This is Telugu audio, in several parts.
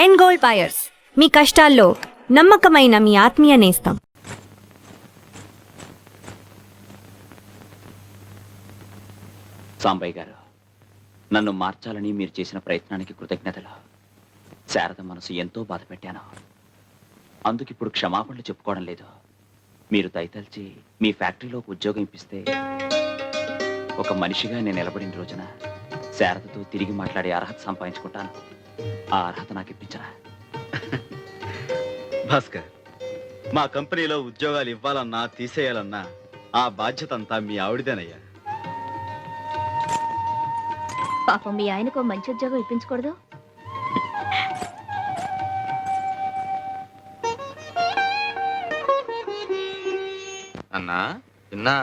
ఎండ్ గోల్డ్ బయర్స్, మీ కష్టాల్లో నమ్మకమైన మీ ఆత్మీయ నేస్తం. సాంబయ్య గారు, నన్ను మార్చాలని మీరు చేసిన ప్రయత్నానికి కృతజ్ఞతలు. శారద మనసు ఎంతో బాధ పెట్టాను. అందుకు ఇప్పుడు క్షమాపణలు చెప్పుకోవడం లేదు. మీరు దయతలిచి మీ ఫ్యాక్టరీలోకి ఉద్యోగం ఇప్పిస్తే ఒక మనిషిగా నేను నిలబడిన రోజున శారదతో తిరిగి మాట్లాడే అర్హత సంపాదించుకుంటాను. ఆ అర్హత నాకు ఇప్పించరా? భాస్కర్, మా కంపెనీలో ఉద్యోగాలు ఇవ్వాలన్నా తీసేయాలన్నా ఆ బాధ్యత అంతా మీ ఆవిడదేనయ్యా. పాపం మీ ఆయనకు మంచి ఉద్యోగం ఇప్పించకూడదు? అన్నా చిన్నా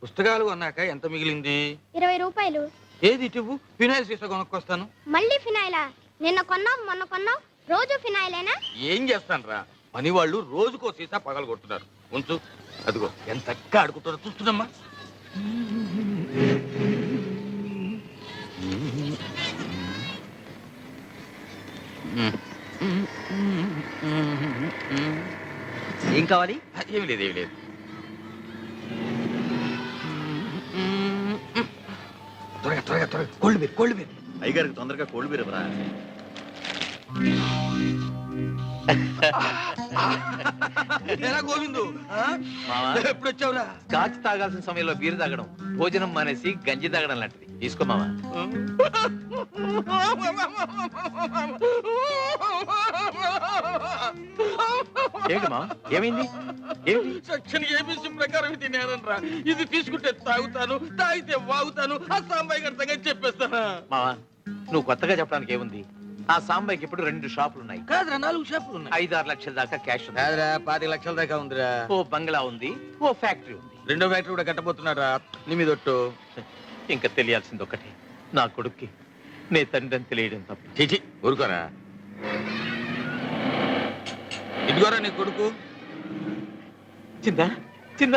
పుస్తకాలు కొన్నాక ఎంత మిగిలింది? 20 రూపాయలు. ఏది ఇటువు, ఫినాయిల్ సీసా కొనుక్కొస్తాను. మళ్ళీ ఫినాయిలా? నిన్న కొన్నావు మొన్న కొన్నావు, రోజు ఫినాయిలేనా? ఏం చేస్తాను రా, పని వాళ్ళు రోజుకో సీసా పగలు కొడుతున్నారు. ఉంచు, అదిగో ఎంత చక్కగా ఆడుకుంటారో చూస్తున్నామ్మా. ఏం కావాలి? ఏమి లేదు, ఏమి లేదు. త్వరగా త్వరగా త్వరగా కోళ్ళు మీరు అయ్యగారికి తొందరగా కోళ్ళు బీరవరా. ఎలా గోవిందు, ఎప్పుడు వచ్చావురా? స్కాచ్ తాగాల్సిన సమయంలో బీరు తాగడం, భోజనం మానేసి గంజి తాగడం లాంటిది. తీసుకో మావా. ఏంటి మా, ఏమైంది? ఏంటి? సెక్షన్ ఏబిసి ప్రకారం తినేనరా. ఇది తీసుకుంటే తాగుతాను, తాగితే వాగుతాను. ఆ సాంబాయి గారి సంగతి చెప్పేస్తానా? మావా, నువ్వు కొత్తగా చెప్పడానికి ఏముంది? ఆ సాంబాయికి ఇప్పుడు 2 షాపులు ఉన్నాయి. కాదురా, 4 షాపులు ఉన్నాయి. 5-6 లక్షల దాకా క్యాష్ ఉంది. కాదురా, 25 లక్షల దాకా ఉందిరా. ఓ బంగ్లా ఉంది, ఓ ఫ్యాక్టరీ ఉంది. 2వ ఫ్యాక్టరీ కూడా కట్టబోతున్నారా? నీ మీద ఒట్టు. ఇంకా తెలియాల్సింది ఒకటి, నా కొడుక్కి నే తండ్రి అని తెలియడం తప్ప. చిచి, ఊరుకోరా. ఇదిగోరా నీ కొడుకు. చిన్న చిన్న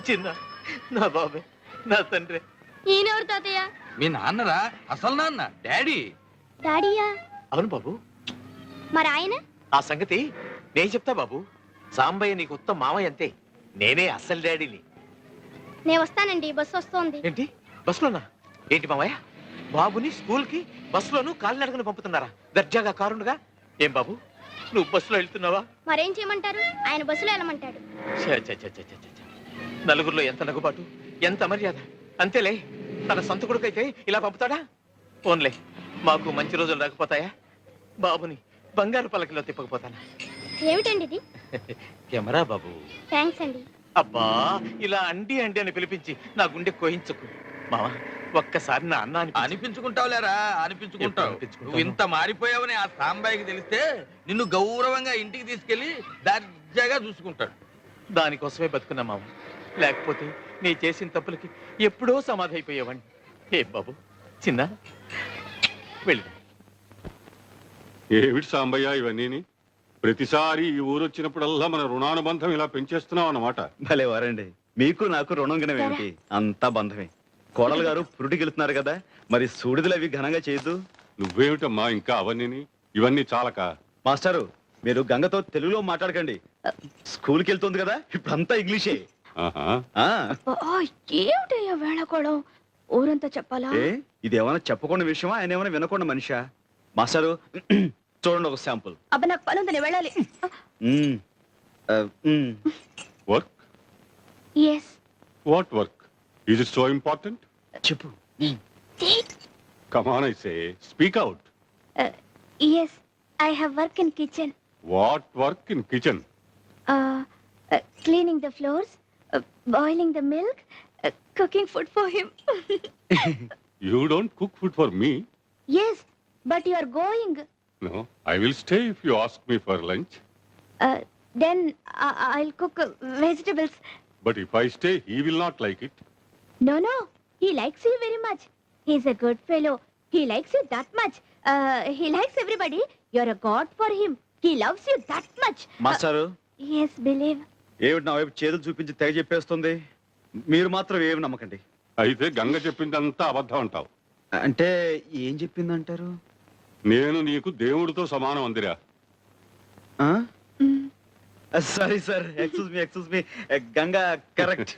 చిన్న, నా బాబే, నా తండ్రి. ఈయనెవరు తాతయ్య? మీ నాన్నరా, అసలు నాన్న, డాడీ. డాడీయా? అవును బాబు. మరి ఆయన? ఆ సంగతి నేను చెప్తా బాబు. సాంబయ్య నీకు ఉత్తమ మామయ్య అంతే, నేనే అసలు డాడీని. నేను వస్తానండి, బస్సు వస్తోంది. ఏంటి, బస్సులోనా? ఏంటి మామయ్య, బాబుని స్కూల్ కి బస్సులోను కాలినడకను పంపుతున్నారా? దర్జాగా కారుండగా. ఏం బాబు, నువ్వు బస్సులో వెళ్తున్నావా? మరేం చేయమంటారు, ఆయన బస్సులో వెళ్ళమంటాడు. ఛ, ఛ, ఛ, ఛ, ఛ, ఛ. నలుగురిలో ఎంత నగుబాటు, ఎంత మర్యాద. అంతేలే, తన సొంత కొడుకైతే ఇలా పంపుతాడా? ఓన్లే, మాకు మంచి రోజులు రాకపోతాయా? బాబుని బంగారు పలకలో తిప్పకపోతానా? ఏమిటండి ఇది? కెమెరా బాబు. థ్యాంక్స్ అండి. అబ్బా, ఇలా అండి అండి అని పిలిపించి నా గుండె కోయించుకు. మావా, ఒక్కసారి నా అన్న అనిపించుకుంటావులేరా, అనిపించుకుంటావు. అనిపించుకుంటాను. నువ్వు ఇంత మారిపోయావని ఆ సాంబాయికి తెలిస్తే నిన్ను గౌరవంగా ఇంటికి తీసుకెళ్లి దర్జాగా చూసుకుంటాడు. దానికోసమే బతుకున్నా మావ. లేకపోతే నీ చేసిన తప్పులకి ఎప్పుడో సమాధి అయిపోయేవాడిని. ఏ బాబు, చిన్న వెళ్ళి. ఏమిటి సాంబయ్య ఇవన్నీ? ప్రతిసారి ఈ ఊరు వచ్చినప్పుడల్లా మన రుణానుబంధం ఇలా పెంచేస్తున్నావు అన్నమాట. భలే వారండి, మీకు నాకు రుణం ఏమిటి? అంతా బంధమే. కోడలు గారు పురుటికి వెళ్తున్నారు కదా, మరి సూడిదలు అవి ఘనంగా చేయొద్దు. నువ్వేమిటమ్మా ఇంకా అవన్నీ? ఇవన్నీ చాలక. మాస్టారు, మీరు గంగతో తెలుగులో మాట్లాడకండి. స్కూల్కి వెళ్తుంది కదా, ఇప్పుడంతా ఇంగ్లీషే. ఆహా. ఆ, ఏమిటయ్యా వేళకోళం? ఊరంతా చెప్పాలా? ఏ ఇది ఏమైనా చెప్పకుండా విషయమా, ఆయన ఏమైనా వినకుండా మనిషా? మాస్టారు చూడండి ఒక శాంపుల్. అబ్బా, నాకు పని ఉంది, నేను వెళ్ళాలి. Work? Yes. What work? Is it so important? చెప్పు. Come on, I say, speak out. Yes, I have work in kitchen. What work in kitchen? Cleaning the floors, boiling the milk, cooking food for him. You don't cook food for me. Yes, but you are going. No, I will stay if you ask me for lunch. Then I'll cook vegetables. But if I stay, he will not like it. No, he likes you very much. He's a good fellow. He likes you that much. He likes everybody. You're a god for him. He loves you that much. మాస్టారు, Yes, believe. ఏమిటి నా వైపు చేతులు చూపించి తెగ చెప్పేస్తుంది? మీరు మాత్రం ఏమి నమ్మకండి. అయితే గంగ చెప్పిందంతా అబద్ధం అంటావు. అంటే ఏం చెప్పిందంటారు? నేను నీకు దేవుడితో సమానం అందిరా. Sorry sir, excuse me. Ganga correct.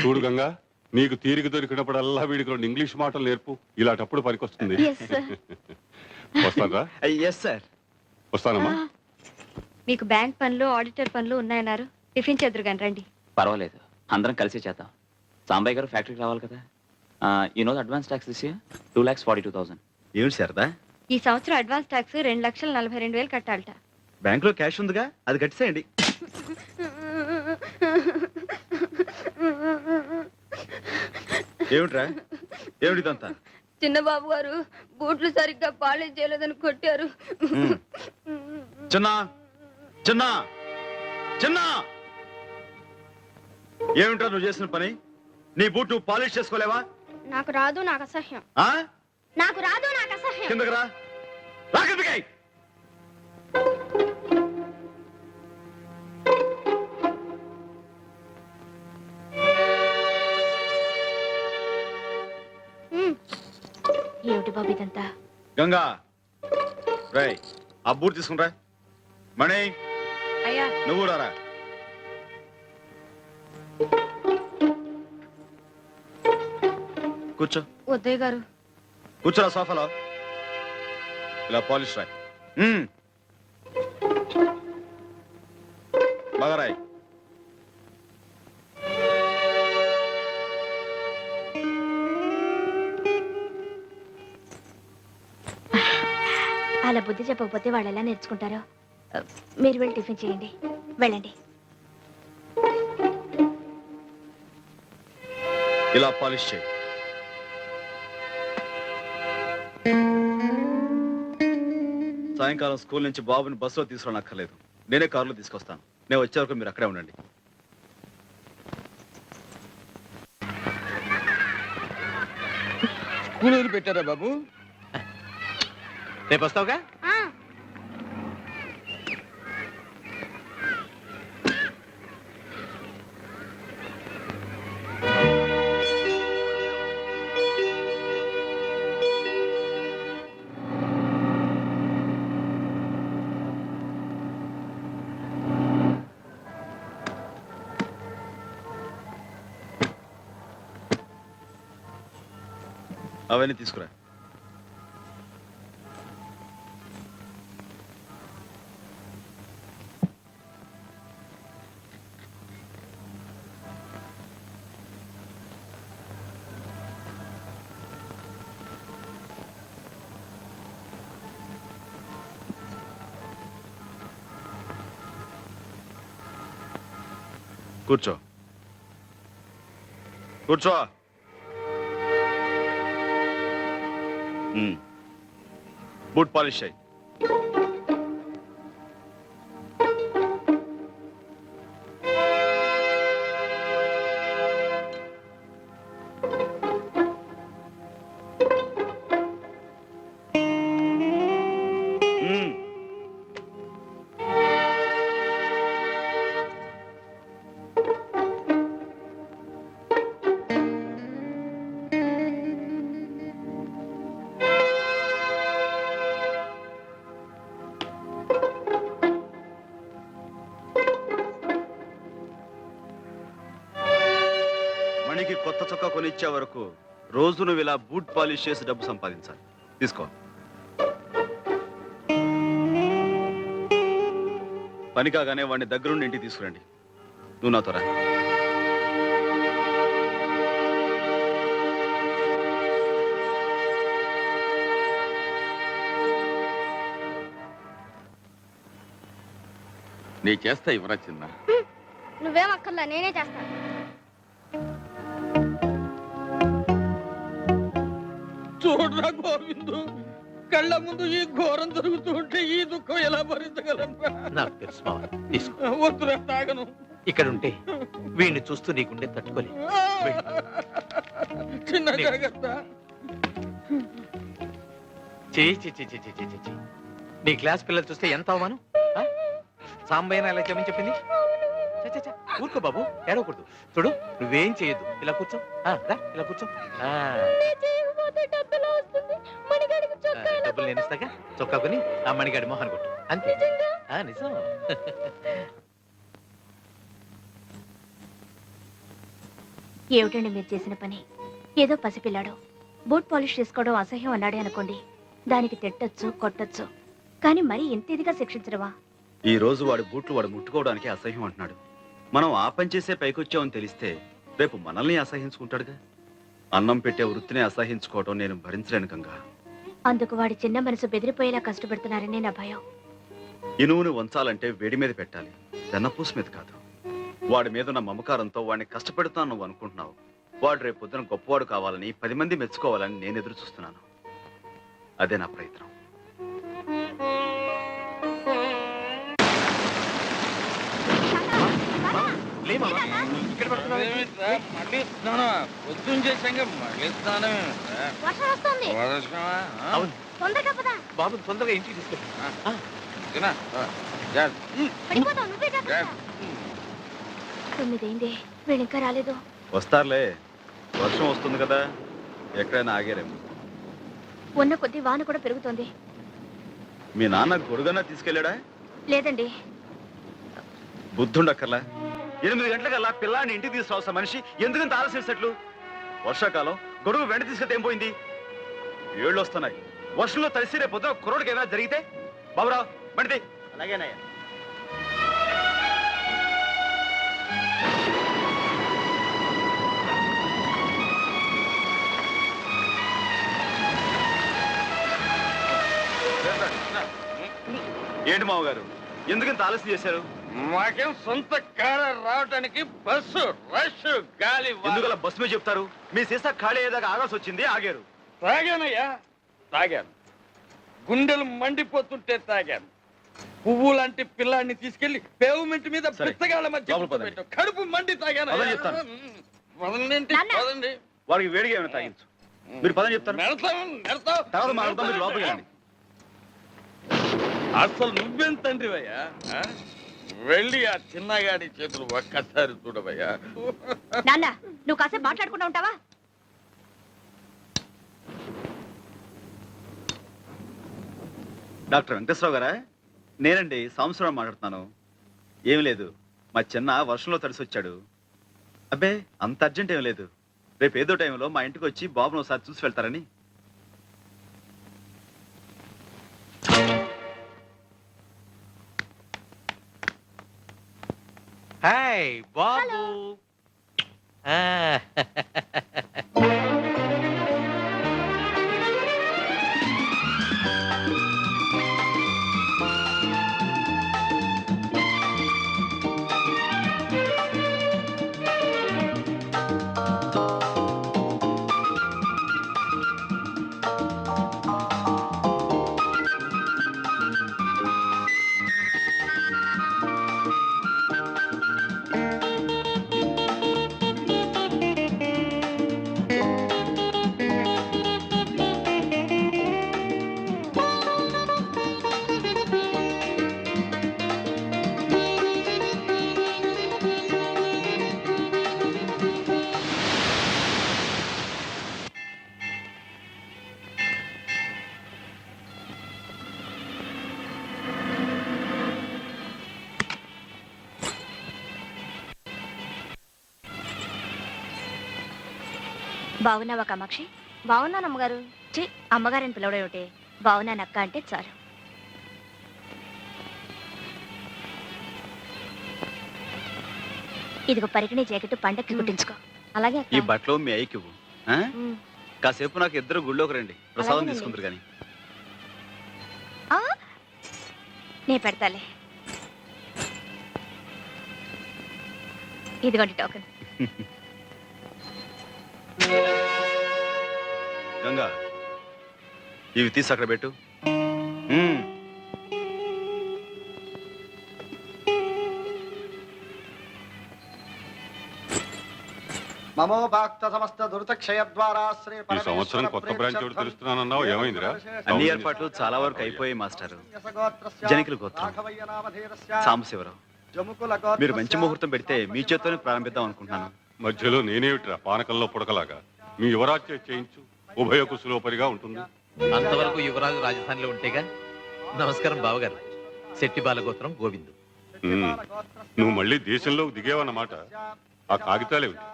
చూడు గంగా, నీకు తీరిక దొరికినప్పుడల్లా వీడికి 2 ఇంగ్లీష్ మాటలు నేర్పు. ఇలాంటప్పుడు పనికొస్తుంది. వస్తానరా? Yes sir. వస్తానమ్మా. మీకు బ్యాంక్ పనులు ఆడిటర్ పనులు ఉన్నాయన్నారు. టిఫిన్ చెదురు కానీ రండి. పర్వాలేదు, అందరం కలిసి చేద్దాం. సాంబయ్య గారు ఫ్యాక్టరీకి రావాలి కదా. No advance tax this year 2,42,000. ఏమిటి శారదా? ఈ సంవత్సరం అడ్వాన్స్ ట్యాక్స్ 2,42,000 కట్టాలట. బ్యాంక్ లో క్యాష్ ఉందిగా, అది కట్టిసేయండి. ఏమిట్రా, ఏమిటిదంతా? చిన్న బాబు గారు బూట్లు సరిగ్గా పాలిష్ చేయలేదని కొట్టారు. చిన్న చిన్న చిన్న, ఏమిట్రా నువ్వు చేసిన పని? నీ బూట్ నువ్వు పాలిష్ చేసుకోలేవా? నాకు రాదు, నాకు అసహ్యం. ఆ? నాకు రాదు, నాకు అసహ్యం. కిందకి రా. రా కిందకి. ఏమిటి బాబు ఇదంతా? గంగా, రై ఆ బూట్ తీసుకునిరా. మణి, అయ్యా నువ్వు రారా. కూర్చో. వద్దయ్య గారు. కూర్చోరా సోఫాలో. ఇలా పాలిష్ రాయ్. బాగా రాయ్. అలా బుద్ధి చెప్పకపోతే వాళ్ళు ఎలా నేర్చుకుంటారో. మీరు వెళ్ళి టిఫిన్ చేయండి, వెళ్ళండి. ఇలా పాలిష్ చేయి. సాయంకాలం స్కూల్ నుంచి బాబుని బస్సులో తీసుకురానక్కర్లేదు, నేనే కారులో తీసుకొస్తాను. నేను వచ్చే వరకు మీరు అక్కడే ఉండండి. స్కూల్ పెట్టారా బాబు? రేపు వస్తావుగా? ఆ, అవన్నీ తీసుకురా. కూర్చో. కూర్చో. బూట్ పాలిష్ అయ్యి. మణికి కొత్త చొక్కా కొనిచ్చే వరకు రోజు నువ్వు ఇలా బూట్ పాలిష్ చేసి డబ్బు సంపాదించాలి. తీసుకో. పని కాగానే వాడిని దగ్గరుండి ఇంటికి తీసుకురండి. నువ్వు నాతో రా. నీ చేస్తా ఇవ్వరా చిన్న. నువ్వేం అక్కర్లా, నేనే చేస్తాను. చూడరా గోవిందు, కళ్ళ ముందు ఈ ఘోరం జరుగుతూ ఉంటే ఈ దుఃఖం ఎలా భరించగలరా? నాకు తెలుసు మావ, తీసుకో. వద్దురా, తాగను. ఇక్కడ ఉంటే వీడిని చూస్తూ నీకుండే తట్టుకోలే. చిన్న జాగ్రత్త. నీ క్లాస్ పిల్లలు చూస్తే ఎంత అవమానం. సాంబయ్యన ఎలా చెప్పని చెప్పింది. ఊరుకో బాబు, ఏడవకూడదు. చూడు, నువ్వేం చేయొద్దు. ఇలా కూర్చో. రా, ఇలా కూర్చో. డబ్బులు నేను ఇస్తాగా చొక్కా కొని ఆ మణిగాడి మోహన్ కొట్టు అంతే నిజం ఏమిటండి మీరు చేసిన పని? ఏదో పసిపిల్లాడు బూట్ పాలిష్ చేసుకోవడం అసహ్యం అన్నాడే అనుకోండి, దానికి తిట్టొచ్చు కొట్టొచ్చు, కానీ మరీ ఇంత ఇదిగా శిక్షించడమా? ఈ రోజు వాడి బూట్లు వాడు ముట్టుకోవడానికి అసహ్యం అంటున్నాడు. మనం ఆ పని చేసే పైకొచ్చామని తెలిస్తే రేపు మనల్ని అసహించుకుంటాడుగా. అన్నం పెట్టే వృత్తిని అసహించుకోవడం నేను భరించలేను గంగా. అందుకు వాడి చిన్న మనసు బెదిరిపోయేలా కష్టపెడుతున్నారని నా భయం. ఇనువును వంచాలంటే వేడి మీద పెట్టాలి, వెన్నపూస మీద కాదు. వాడి మీద ఉన్న మమకారంతో వాడిని కష్టపెడుతాను నువ్వు అనుకుంటున్నావు. వాడు రేపు పొద్దున గొప్పవాడు కావాలని 10 మంది మెచ్చుకోవాలని నేను ఎదురు చూస్తున్నాను. అదే నా ప్రయత్నం. ఇక్కడ పడుతున్నావు మళ్ళీ స్నానం పొద్దున్న చేసాక మళ్ళీ స్నానం వర్షం వస్తుంది. అవును తొందరగా పదా. బాబు తొందరగా ఇంటికి తీసుకెళ్ళి పడిపోతావు, నువ్వే జాగ్రత్త. 9 అయింది, వీళ్ళు ఇంకా రాలేదు. వస్తారులే, వర్షం వస్తుంది కదా, ఎక్కడైనా ఆగారేమో. ఉన్న కొద్ది వాన కూడా పెరుగుతోంది. మీ నాన్న గొడుగన్నా తీసుకెళ్ళాడా? లేదండి. బుద్ధుండక్కర్లా. 8 గంటలకల్లా పిల్లాన్ని ఇంటికి తీసుకురావలసిన మనిషి ఎందుకంత ఆలస్యం? వర్షాకాలం గొడుగు వెంట తీసుకెళ్తే ఏం పోయింది? ఏళ్ళు వస్తున్నాయి, వర్షంలో తడిసి రేపు పొద్దున కుర్రోడికి ఏమైనా జరిగితే? బాబురావు బండి. అలాగేనయ్యా. ఏంటి మామగారు, ఎందుకంత ఆలస్యం చేశారు? మాకేం సొంత కారు రావటానికి బస్సు రష్ గాలి ఎందుకలా బస్సు మీద చెప్తారు? మీ సీసా ఖాళీ అయ్యేదాకా ఆగాల్సి వచ్చింది, ఆగారు. తాగానయ్యా, తాగాను. గుండెలు మండిపోతుంటే తాగాను. పువ్వు లాంటి పిల్లాన్ని తీసుకెళ్లి పేవ్మెంట్ మీద సరే, పిత్తగాళ్ళ మధ్య లోపలికి పదండి. కూర్చోబెట్టావు. కడుపు మండి తాగాను. పదని చెప్తాను. పదండి, పదండి. వాడికి వేడిగా ఏమైనా తాగించు. మీరు పదని చెప్తారు, నెడతావు. తర్వాత మాట్లాడతాం. మీరు లోపలికి రండి. అసలు నువ్వేం తండ్రివయ్యా? వెళ్ళి ఆ చిన్నగాడి చేతులు ఒక్కసారి చూడవయ్యా. నాన్న, నువ్వు కాసేపు మాట్లాడుకుంటూ ఉంటావా? డాక్టర్ వెంకటేశ్వరరావు గారా? నేనండి, సాంబశివరావు మాట్లాడుతున్నాను. ఏం లేదు, మా చిన్న వర్షంలో తడిసి వచ్చాడు. అబ్బే, అంత అర్జెంట్ ఏం లేదు. రేపు ఏదో టైంలో మా ఇంటికి వచ్చి బాబును ఒకసారి చూసి వెళ్తారని. హాయ్ బాబు. బావున్నావా కామాక్షి? బాగున్నాను అమ్మగారు. ఛీ, అమ్మగారిని పిలవడం ఏమిటి? బావున్నాను అక్క అంటే చాలు. ఇదిగో పరికిణి జాకెట్ పండక్కి కుట్టించుకో. అలాగే ఈ బట్టలు మీ అయ్యకి ఇవ్వు. ఆ? కాసేపు నాకు ఇద్దరు గుళ్ళోకి రండి, ప్రసాదం అలాగేనండి. తీసుకుందరు కానీ. నే పెడతాలే. ఇదిగోండి టోకెన్. గంగా, ఇవి తీసి అక్కడ పెట్టు. మమో భక్త సమస్త దురితక్షయ ద్వారా శ్రీ ఈ సంవత్సరం కొత్త బ్రాంచ్ ఒకటి తెలుస్తున్నానన్నావు, ఏమైందిరా? అన్ని ఏర్పాట్లు చాలా వరకు అయిపోయాయి మాస్టారు. జనికుల గోత్రం సాంబశివరావు, మీరు మంచి ముహూర్తం పెడితే మీ చేత్తోనే ప్రారంభిద్దాం అనుకుంటున్నాను. మధ్యలో నేనేమిట్రా పానకంలో పుడకలాగా? మీ యువరాజ్యం చేయించు, ఉభయ కుశలోపరిగా ఉంటుంది. అంతవరకు యువరాజు రాజధానిలో ఉంటేగా. నమస్కారం బావగారు. శెట్టి బాలగోత్రం గోవిందు. ఉమ్, నువ్వు మళ్ళీ దేశంలోకి దిగేవన్నమాట. ఆ కాగితాలేమిటి?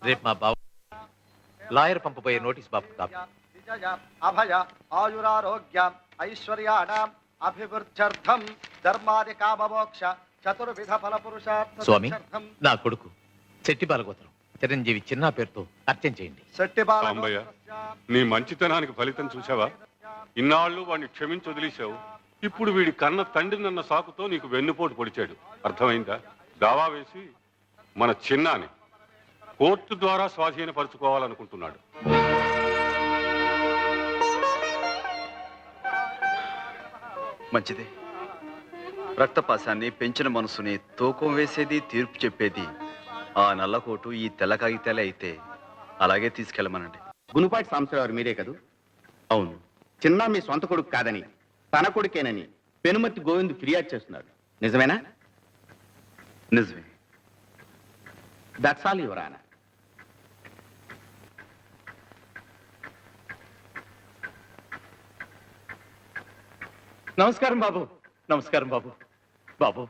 రేపు మా బావ లాయర్ పంపబోయే నోటీస్ బాబు కాపీ. విజయ అభయ ఆయురారోగ్య ఐశ్వర్యాణం అభివృద్ధ్యర్థం ధర్మాది కామమోక్ష చతుర్విధ ఫల పురుషార్థ స్వామి, నా కొడుకు శెట్టి బాలగోత్రం చిరంజీవి చిన్న పేరుతో అర్చన చేయండి. శెట్టి సాంబయ్య, నీ మంచితనానికి ఫలితం చూసావా? ఇన్నాళ్ళు వాడిని క్షమించి వదిలేశావు. ఇప్పుడు వీడి కన్న తండ్రినన్న సాకుతో నీకు వెన్నుపోటు పొడిచాడు. అర్థమైందా? దావా వేసి మన చిన్నాని కోర్టు ద్వారా స్వాధీనపరుచుకోవాలనుకుంటున్నాడు. మంచిదే. రక్తపాశాన్ని పెంచిన మనసుని తూకం వేసేది, తీర్పు చెప్పేది ఆ నల్లకోటు ఈ తెల్ల కాగితాలే అయితే అలాగే తీసుకెళ్ళమనండి. గునుపాటి సాంబశివరావు మీరే కదూ? అవును. చిన్న మీ సొంత కొడుకు కాదని తన కొడుకేనని పెనుమతి గోవింద్ ఫిర్యాదు చేస్తున్నాడు. నిజమేనా? నిజమే. That's all your honour. నమస్కారం బాబు. నమస్కారం బాబు. బాబు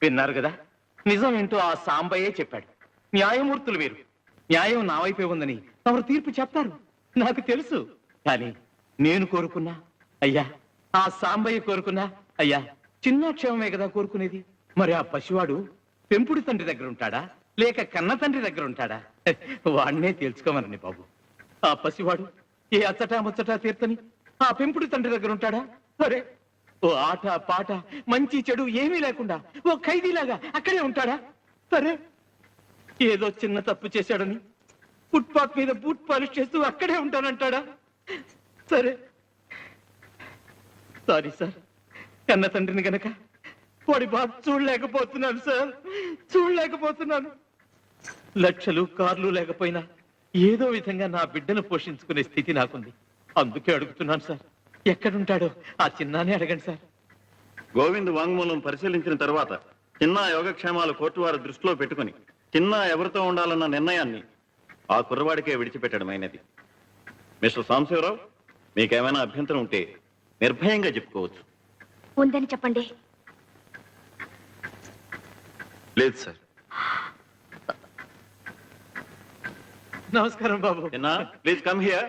విన్నారు కదా, నిజం ఏంటో ఆ సాంబయ్యే చెప్పాడు. న్యాయమూర్తులు మీరు. న్యాయం నా వైపే ఉందని ఎవరు తీర్పు చెప్తారు నాకు తెలుసు. కానీ నేను కోరుకున్నా అయ్యా, ఆ సాంబయ్య కోరుకున్నా అయ్యా, చిన్న క్షేమమే కదా కోరుకునేది. మరి ఆ పసివాడు పెంపుడు తండ్రి దగ్గర ఉంటాడా లేక కన్న తండ్రి దగ్గర ఉంటాడా? వాడినే తేల్చుకోమనండి బాబు. ఆ పసివాడు ఏ అచ్చటా ముచ్చటా తీర్చని ఆ పెంపుడు తండ్రి దగ్గర ఉంటాడా? సరే, ఓ ఆట పాట మంచి చెడు ఏమీ లేకుండా ఓ ఖైదీలాగా అక్కడే ఉంటాడా? సరే, ఏదో చిన్న తప్పు చేశాడని ఫుట్పాత్ మీద బూట్ పాలిష్ చేస్తూ అక్కడే ఉంటానంటాడా? సరే, సారీ సార్, కన్న తండ్రిని గనక వాడి బాధ చూడలేకపోతున్నాను సార్, చూడలేకపోతున్నాను. లక్షలు కార్లు లేకపోయినా ఏదో విధంగా నా బిడ్డను పోషించుకునే స్థితి నాకుంది. అందుకే అడుగుతున్నాను సార్, ఎక్కడుంటాడో ఆ చిన్నానే అడగండి సార్. గోవింద్ వాంగ్మూలం పరిశీలించిన తర్వాత చిన్న యోగక్షేమాలు కోర్టు వారి దృష్టిలో పెట్టుకుని చిన్న ఎవరితో ఉండాలన్న నిర్ణయాన్ని ఆ కుర్రవాడికే విడిచిపెట్టడమైనది. మిస్టర్ సాంబశివరావు, మీకేమైనా అభ్యంతరం ఉంటే నిర్భయంగా చెప్పుకోవచ్చు. ఉందని చెప్పండి. లేదు సార్. నమస్కారం బాబు. చిన్న, please come here.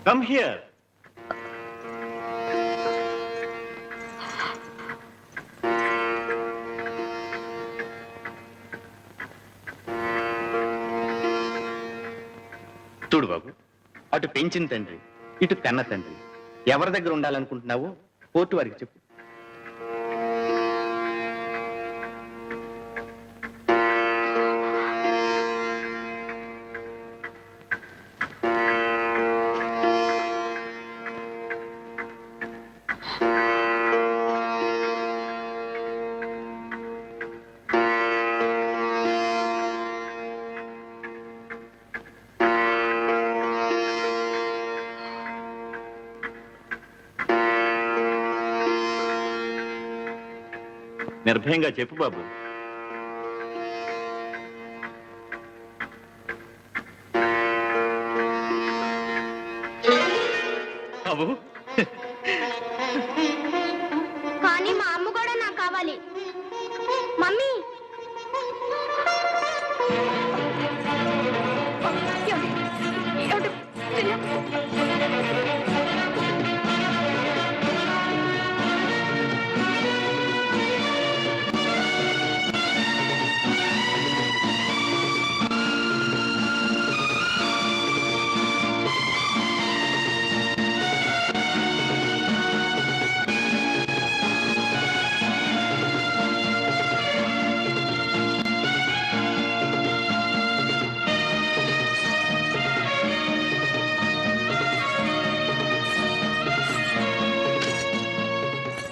Come here. చూడు బాబు, అటు పెంచిన తండ్రి, ఇటు కన్న తండ్రి, ఎవరి దగ్గర ఉండాలనుకుంటున్నావో కోర్టు వారికి చెప్పు. నిర్భయంగా చెప్పు బాబు. బాబు, కానీ మా అమ్మ కూడా నాకు కావాలి. మమ్మీ,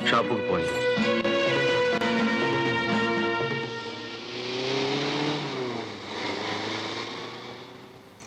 షాపుకు పోయి